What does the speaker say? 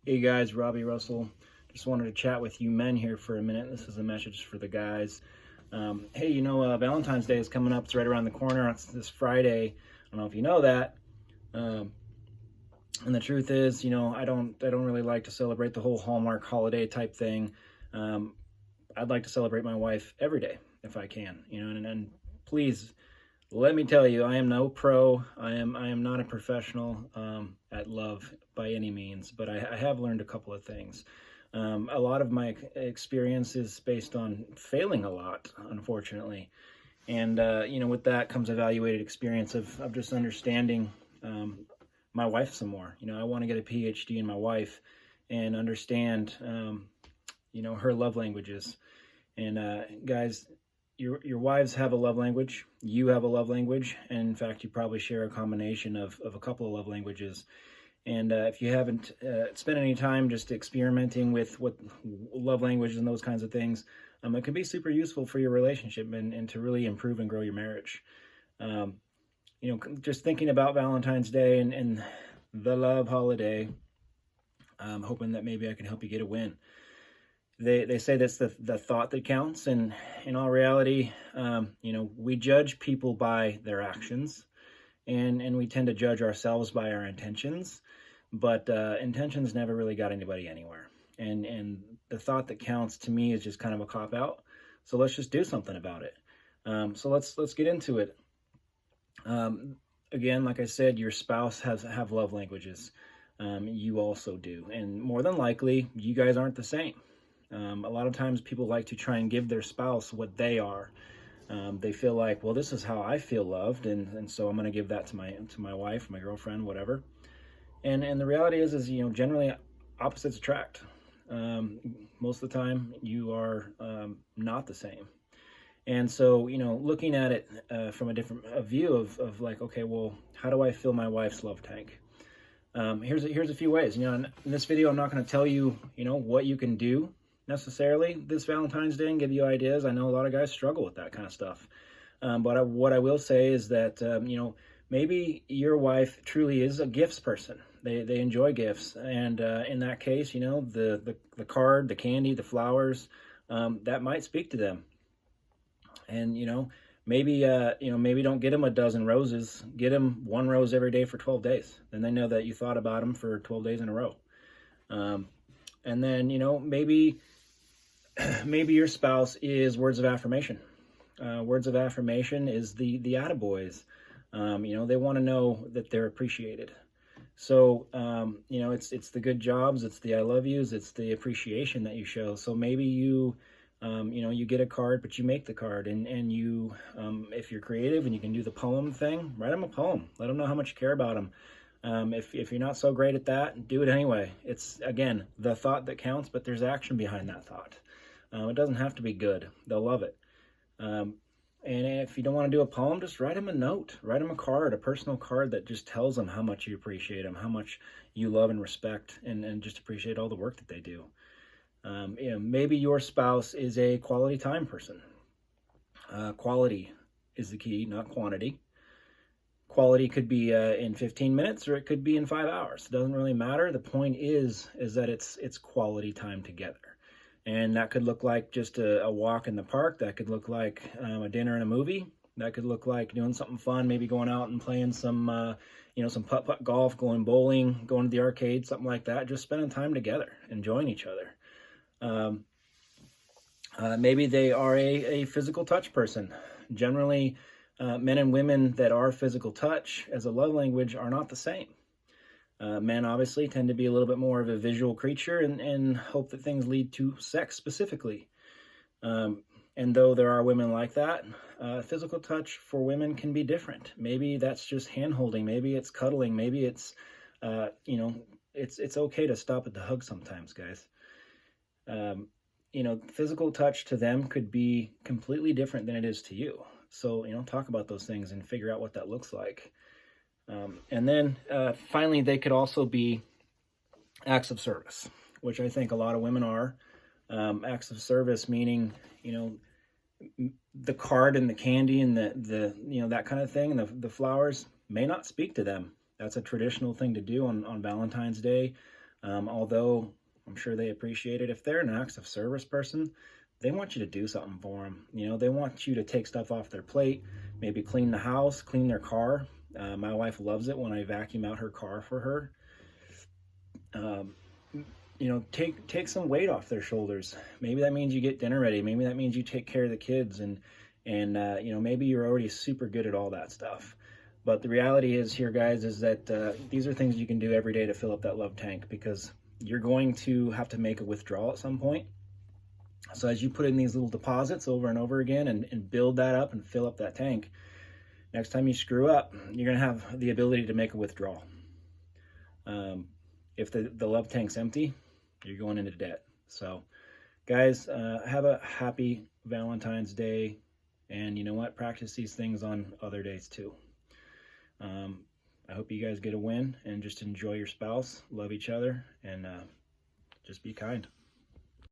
Hey guys, Robbie Russell. Just wanted to chat with you men here for a minute. This is a message for the guys. Hey, Valentine's Day is coming up. It's right around the corner. It's this Friday. I don't know if you know that. Um, and the truth is, I don't really like to celebrate the whole Hallmark holiday type thing. Um, I'd like to celebrate my wife every day if I can. And please let me tell you, I am no pro. I am not a professional at love by any means, but I have learned a couple of things. A lot of my experience is based on failing a lot, unfortunately, and with that comes evaluated experience of just understanding my wife some more. I want to get a PhD in my wife and understand her love languages. And guys, your wives have a love language. You have a love language, and in fact, you probably share a combination of a couple of love languages. And if you haven't spent any time just experimenting with what love languages and those kinds of things, it can be super useful for your relationship and to really improve and grow your marriage. Um, just thinking about Valentine's Day and the love holiday, hoping that maybe I can help you get a win. They say that's the thought that counts, and in all reality, we judge people by their actions, and we tend to judge ourselves by our intentions, but intentions never really got anybody anywhere. And the thought that counts to me is just kind of a cop out. So let's just do something about it. So let's get into it. Again, like I said, your spouse have love languages. You also do, and more than likely, you guys aren't the same. A lot of times people like to try and give their spouse what they are. They feel like, well, this is how I feel loved, and so I'm going to give that to my wife, my girlfriend, whatever. And the reality is generally opposites attract. Most of the time, you are not the same. And so looking at it from a different view of like, okay, well, how do I fill my wife's love tank? Here's a few ways. In this video, I'm not going to tell you what you can do necessarily this Valentine's Day and give you ideas. I know a lot of guys struggle with that kind of stuff. But what I will say is that, maybe your wife truly is a gifts person. They enjoy gifts. And in that case, the card, the candy, the flowers, that might speak to them. And, maybe don't get them a dozen roses. Get them one rose every day for 12 days. Then they know that you thought about them for 12 days in a row. And then, maybe your spouse is words of affirmation. Words of affirmation is the attaboys. They want to know that they're appreciated. So, it's the good jobs, it's the I love yous, it's the appreciation that you show. So maybe you get a card, but you make the card, and you, if you're creative and you can do the poem thing, write them a poem. Let them know how much you care about them. If you're not so great at that, do it anyway. It's, again, the thought that counts, but there's action behind that thought. It doesn't have to be good. They'll love it. And if you don't want to do a poem, just write them a note. Write them a card, a personal card that just tells them how much you appreciate them, how much you love and respect, and just appreciate all the work that they do. Maybe your spouse is a quality time person. Quality is the key, not quantity. Quality could be in 15 minutes, or it could be in 5 hours. It doesn't really matter. The point is that it's quality time together. And that could look like just a walk in the park. That could look like a dinner and a movie. That could look like doing something fun, maybe going out and playing some putt-putt golf, going bowling, going to the arcade, something like that. Just spending time together, enjoying each other. Maybe they are a physical touch person. Generally, men and women that are physical touch as a love language are not the same. Men obviously tend to be a little bit more of a visual creature and hope that things lead to sex specifically. And though there are women like that, physical touch for women can be different. Maybe that's just hand-holding. Maybe it's cuddling. Maybe it's, it's okay to stop at the hug sometimes, guys. Physical touch to them could be completely different than it is to you. So, talk about those things and figure out what that looks like. And then finally, they could also be acts of service, which I think a lot of women are. Acts of service meaning, the card and the candy and the that kind of thing, and the flowers may not speak to them. That's a traditional thing to do on Valentine's Day. Although I'm sure they appreciate it. If they're an acts of service person, they want you to do something for them. You know, they want you to take stuff off their plate, maybe clean the house, clean their car. My wife loves it when I vacuum out her car for her. Um, you know, take some weight off their shoulders. Maybe that means you get dinner ready. Maybe that means you take care of the kids, and you know, maybe you're already super good at all that stuff. But the reality is here, guys, is that these are things you can do every day to fill up that love tank, because you're going to have to make a withdrawal at some point. So as you put in these little deposits over and over again and build that up and fill up that tank, next time you screw up, you're going to have the ability to make a withdrawal. If the love tank's empty, you're going into debt. So guys, have a happy Valentine's Day. And you know what? Practice these things on other days too. I hope you guys get a win and just enjoy your spouse, love each other, and just be kind.